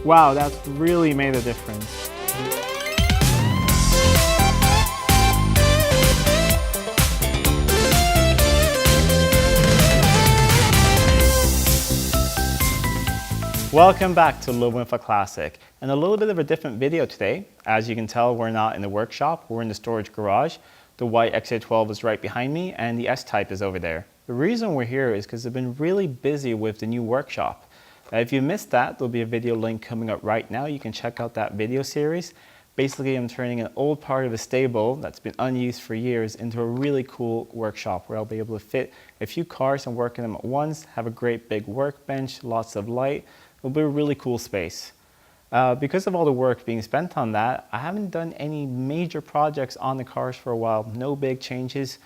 Wow, that's really made a difference. Welcome back to Living with a Classic, and a little bit of a different video today. As you can tell, we're not in the workshop, we're in the storage garage. The white XJ12 is right behind me and the S-Type is over there. The reason we're here is because I've been really busy with the new workshop. If you missed that, there'll be a video link coming up right now. You can check out that video series. Basically, I'm turning an old part of a stable that's been unused for years into a really cool workshop where I'll be able to fit a few cars and work in them at once, have a great big workbench, lots of light. It'll be a really cool space. Because of all the work being spent on that, I haven't done any major projects on the cars for a while. No big changes,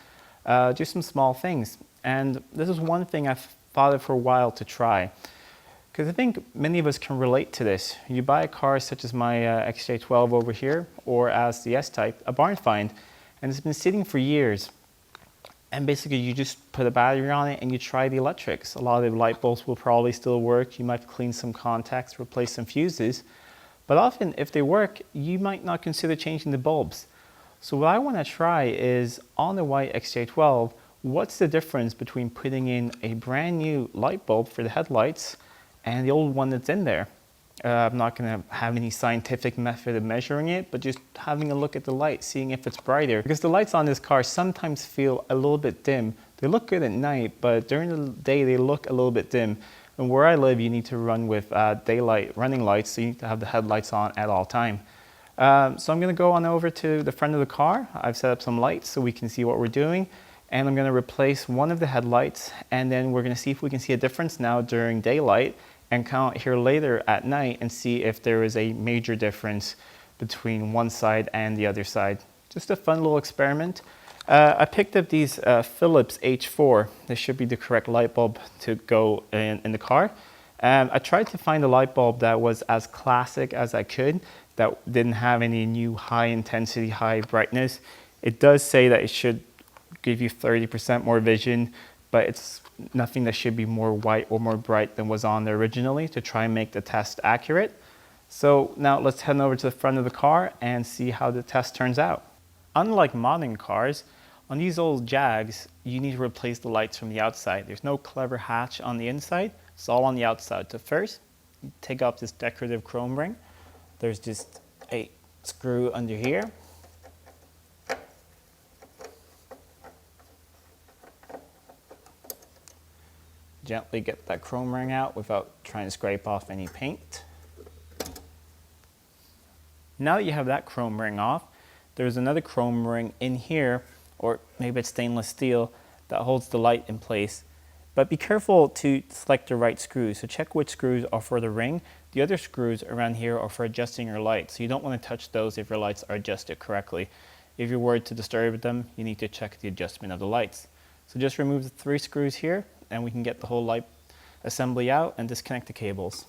just some small things. And this is one thing I've thought of for a while to try. Because I think many of us can relate to this. You buy a car such as my XJ12 over here, or as the S-Type, a barn find, and it's been sitting for years. And basically you just put a battery on it and you try the electrics. A lot of the light bulbs will probably still work. You might clean some contacts, replace some fuses. But often if they work, you might not consider changing the bulbs. So what I want to try is on the white XJ12, what's the difference between putting in a brand new light bulb for the headlights and the old one that's in there? I'm not going to have any scientific method of measuring it, but just having a look at the light, seeing if it's brighter. Because the lights on this car sometimes feel a little bit dim. They look good at night, but during the day they look a little bit dim. And where I live, you need to run with daylight running lights, so you need to have the headlights on at all time. So I'm going to go on over to the front of the car. I've set up some lights so we can see what we're doing. And I'm going to replace one of the headlights, and then we're going to see if we can see a difference now during daylight, and come out here later at night and see if there is a major difference between one side and the other side. Just a fun little experiment. I picked up these Philips H4. This should be the correct light bulb to go in the car. I tried to find a light bulb that was as classic as I could, that didn't have any new high intensity, high brightness. It does say that it should give you 30% more vision, but it's nothing that should be more white or more bright than was on there originally to try and make the test accurate. So now let's head over to the front of the car and see how the test turns out. Unlike modern cars, on these old Jags, you need to replace the lights from the outside. There's no clever hatch on the inside, it's all on the outside. So first, you take off this decorative chrome ring. There's just a screw under here. Gently get that chrome ring out without trying to scrape off any paint. Now that you have that chrome ring off, there's another chrome ring in here, or maybe it's stainless steel, that holds the light in place. But be careful to select the right screws. So check which screws are for the ring. The other screws around here are for adjusting your light. So you don't want to touch those if your lights are adjusted correctly. If you're worried to disturb them, you need to check the adjustment of the lights. So just remove the 3 screws here, and we can get the whole light assembly out and disconnect the cables.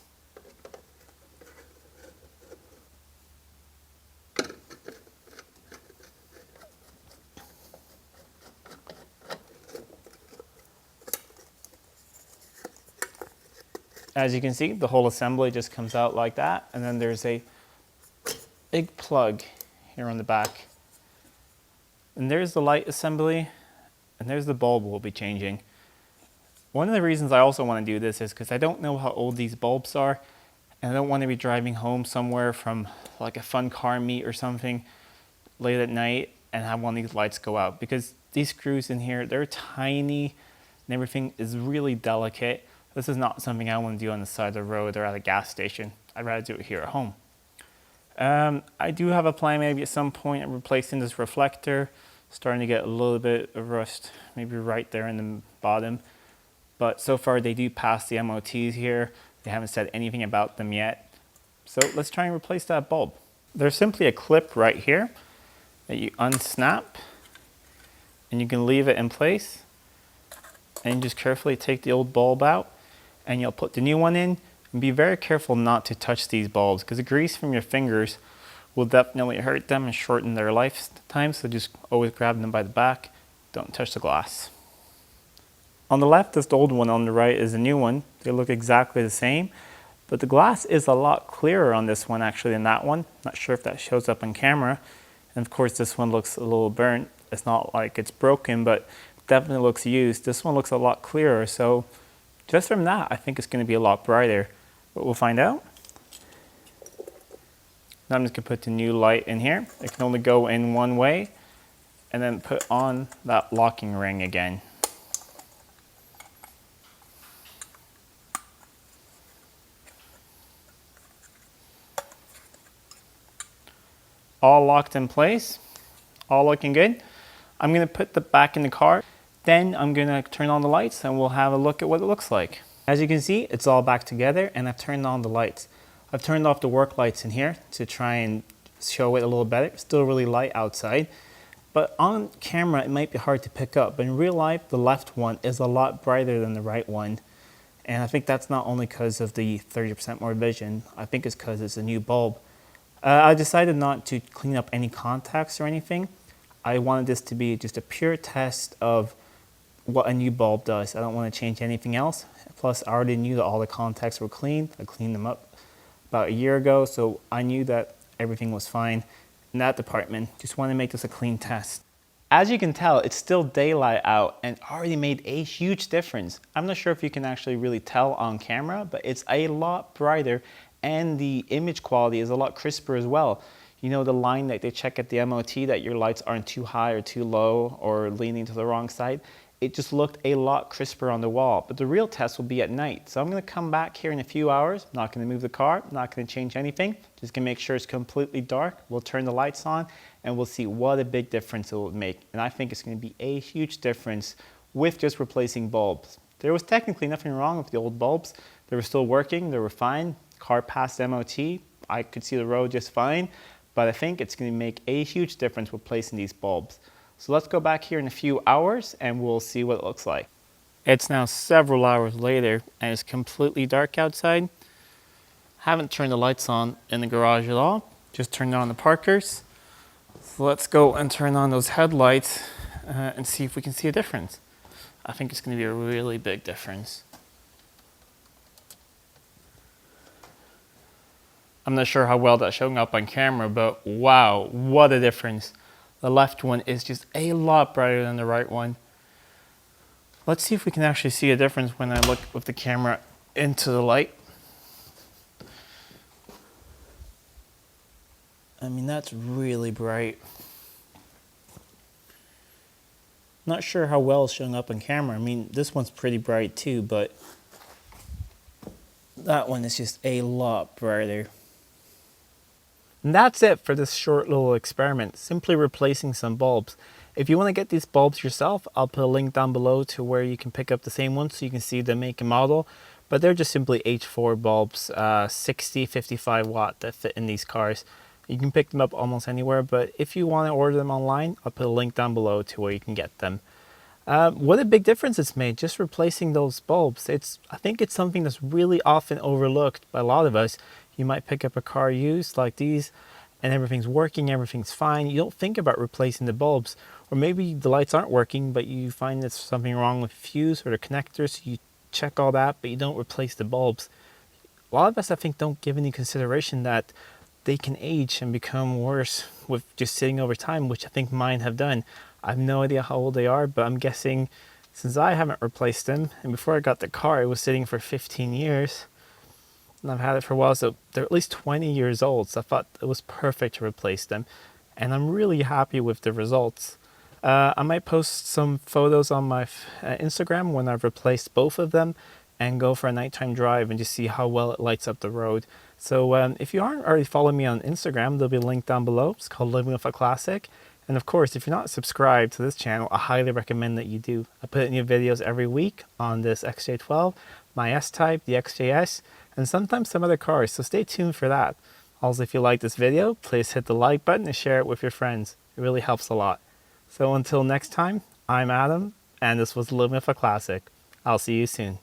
As you can see, the whole assembly just comes out like that, and then there's a big plug here on the back. And there's the light assembly, and there's the bulb we'll be changing. One of the reasons I also want to do this is because I don't know how old these bulbs are, and I don't want to be driving home somewhere from like a fun car meet or something late at night and have one of these lights go out, because these screws in here, they're tiny and everything is really delicate. This is not something I want to do on the side of the road or at a gas station. I'd rather do it here at home. I do have a plan maybe at some point of replacing this reflector. Starting to get a little bit of rust, maybe right there in the bottom. But so far they do pass the MOTs here. They haven't said anything about them yet. So let's try and replace that bulb. There's simply a clip right here that you unsnap, and you can leave it in place. And you just carefully take the old bulb out, and you'll put the new one in. And be very careful not to touch these bulbs, because the grease from your fingers will definitely hurt them and shorten their lifetime. So just always grab them by the back. Don't touch the glass. On the left is the old one, on the right is the new one. They look exactly the same. But the glass is a lot clearer on this one actually than that one. Not sure if that shows up on camera. And of course this one looks a little burnt. It's not like it's broken, but definitely looks used. This one looks a lot clearer. So just from that, I think it's going to be a lot brighter. But we'll find out. Now I'm just going to put the new light in here. It can only go in one way. And then put on that locking ring again. All locked in place, all looking good. I'm going to put the back in the car. Then I'm going to turn on the lights and we'll have a look at what it looks like. As you can see, it's all back together and I've turned on the lights. I've turned off the work lights in here to try and show it a little better. It's still really light outside, but on camera it might be hard to pick up. But in real life, the left one is a lot brighter than the right one. And I think that's not only because of the 30% more vision, I think it's because it's a new bulb. I decided not to clean up any contacts or anything. I wanted this to be just a pure test of what a new bulb does. I don't want to change anything else. Plus, I already knew that all the contacts were clean. I cleaned them up about a year ago, so I knew that everything was fine in that department. Just want to make this a clean test. As you can tell, it's still daylight out and already made a huge difference. I'm not sure if you can actually really tell on camera, but it's a lot brighter and the image quality is a lot crisper as well. You know, the line that they check at the MOT that your lights aren't too high or too low or leaning to the wrong side, it just looked a lot crisper on the wall. But the real test will be at night. So I'm going to come back here in a few hours. I'm not going to move the car, I'm not going to change anything. Just going to make sure it's completely dark. We'll turn the lights on and we'll see what a big difference it will make. And I think it's going to be a huge difference with just replacing bulbs. There was technically nothing wrong with the old bulbs. They were still working, they were fine. Car passed MOT, I could see the road just fine, but I think it's going to make a huge difference replacing these bulbs. So let's go back here in a few hours and we'll see what it looks like. It's now several hours later and it's completely dark outside. Haven't turned the lights on in the garage at all, just turned on the parkers. So let's go and turn on those headlights and see if we can see a difference. I think it's going to be a really big difference. I'm not sure how well that's showing up on camera, but wow, what a difference. The left one is just a lot brighter than the right one. Let's see if we can actually see a difference when I look with the camera into the light. I mean, that's really bright. Not sure how well it's showing up on camera. I mean, this one's pretty bright too, but that one is just a lot brighter. And that's it for this short little experiment, simply replacing some bulbs. If you want to get these bulbs yourself, I'll put a link down below to where you can pick up the same ones so you can see the make and model. But they're just simply H4 bulbs, 60, 55 watt that fit in these cars. You can pick them up almost anywhere, but if you want to order them online, I'll put a link down below to where you can get them. What a big difference it's made, just replacing those bulbs. I think it's something that's really often overlooked by a lot of us. You might pick up a car used like these and everything's working, everything's fine. You don't think about replacing the bulbs. Or maybe the lights aren't working, but you find there's something wrong with the fuse or the connectors. So you check all that, but you don't replace the bulbs. A lot of us, I think, don't give any consideration that they can age and become worse with just sitting over time, which I think mine have done. I have no idea how old they are, but I'm guessing since I haven't replaced them, and before I got the car, it was sitting for 15 years. And I've had it for a while, so they're at least 20 years old. So I thought it was perfect to replace them. And I'm really happy with the results. I might post some photos on my Instagram when I've replaced both of them and go for a nighttime drive and just see how well it lights up the road. So if you aren't already following me on Instagram, there'll be a link down below. It's called Living with a Classic. And of course, if you're not subscribed to this channel, I highly recommend that you do. I put new videos every week on this XJ12, my S-Type, the XJS, and sometimes some other cars, so stay tuned for that. Also, if you like this video, please hit the like button and share it with your friends. It really helps a lot. So until next time, I'm Adam, and this was Living with a Classic. I'll see you soon.